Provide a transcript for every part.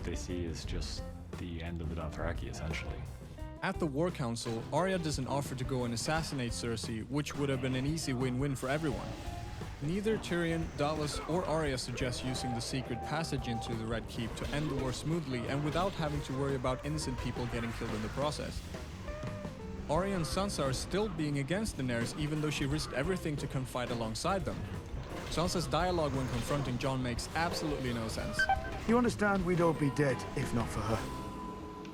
they see is just the end of the Dothraki, essentially. At the War Council, Arya doesn't offer to go and assassinate Cersei, which would have been an easy win-win for everyone. Neither Tyrion, Davos, or Arya suggest using the secret passage into the Red Keep to end the war smoothly and without having to worry about innocent people getting killed in the process. Arya and Sansa are still being against Daenerys even though she risked everything to come fight alongside them. Sansa's dialogue when confronting Jon makes absolutely no sense. You understand we'd all be dead if not for her.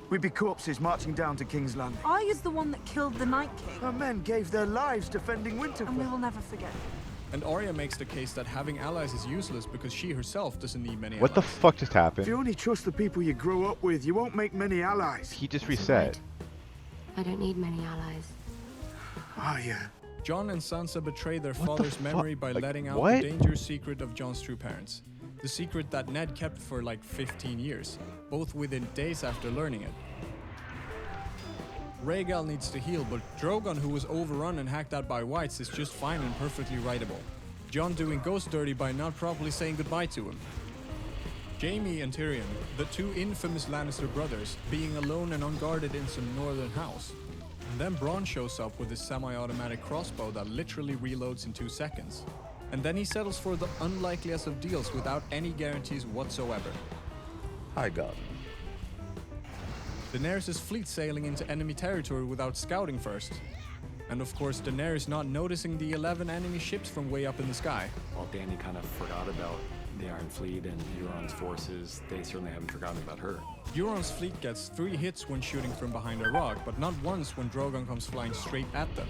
We'd be corpses marching down to King's Landing. Arya's the one that killed the Night King. Her men gave their lives defending Winterfell. And we will never forget. And Arya makes the case that having allies is useless because she herself doesn't need many What allies. the fuck just If happened? you only trust the people you grow up with, you won't make many allies. He just reset. I don't need many allies. Arya. Jon and Sansa betray their What the father's fu- memory by like, letting out what? the dangerous secret of Jon's true parents. The secret that Ned kept for like 15 years, both within days after learning it. Rhaegal needs to heal, but Drogon, who was overrun and hacked out by whites, is just fine and perfectly writable. Jon doing Ghost dirty by not properly saying goodbye to him. Jaime and Tyrion, the two infamous Lannister brothers, being alone and unguarded in some northern house. And then Bronn shows up with his semi-automatic crossbow that literally reloads in 2 seconds. And then he settles for the unlikeliest of deals without any guarantees whatsoever. Hi, God. Daenerys' fleet sailing into enemy territory without scouting first. And of course Daenerys not noticing the 11 enemy ships from way up in the sky. While Dany kind of forgot about the Iron Fleet and Euron's forces, they certainly haven't forgotten about her. Euron's fleet gets 3 hits when shooting from behind a rock, but not once when Drogon comes flying straight at them.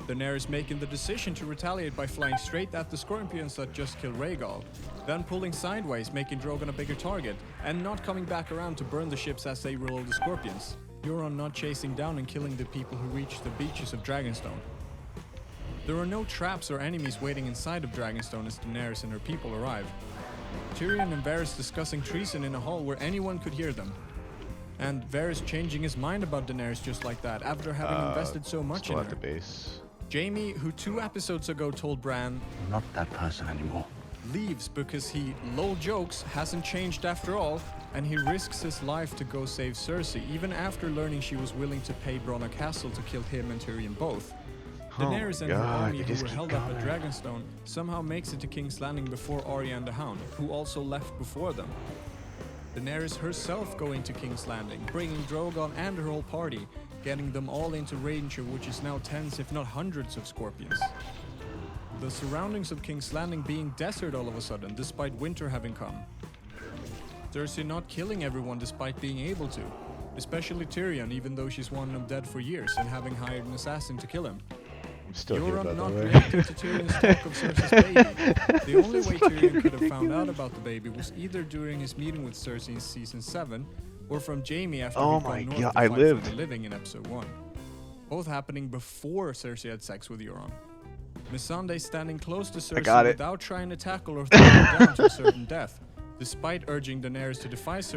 Daenerys making the decision to retaliate by flying straight at the scorpions that just killed Rhaegal, then pulling sideways, making Drogon a bigger target, and not coming back around to burn the ships as they reload the scorpions. Euron not chasing down and killing the people who reach the beaches of Dragonstone. There are no traps or enemies waiting inside of Dragonstone as Daenerys and her people arrive. Tyrion and Varys discussing treason in a hall where anyone could hear them. And Varys changing his mind about Daenerys just like that after having invested so much Still in at her. the base. Jaime, who 2 episodes ago told Bran, I'm not that person anymore. leaves because he, lol jokes, hasn't changed after all, and he risks his life to go save Cersei, even after learning she was willing to pay Bronn a castle to kill him and Tyrion both. Daenerys and her God, army they who just were keep held up at going. Dragonstone somehow makes it to King's Landing before Arya and the Hound, who also left before them. Daenerys herself going to King's Landing, bringing Drogon and her whole party, getting them all into range of which is now tens if not hundreds of scorpions. The surroundings of King's Landing being desert all of a sudden, despite winter having come. Cersei not killing everyone despite being able to, especially Tyrion even though she's wanted him dead for years and having hired an assassin to kill him. I'm still here, by Euron the not way. reacting to Tyrion's talk of Cersei's baby. The only way Tyrion could have found out about the baby was either during his meeting with Cersei in season 7 or from Jaime after Oh he'd my gone north God, to I fight lived. for the living in episode 1. Both happening before Cersei had sex with Euron. Missandei standing close to Cersei got it. without trying to tackle or throw her down to a certain death, despite urging Daenerys to defy Cersei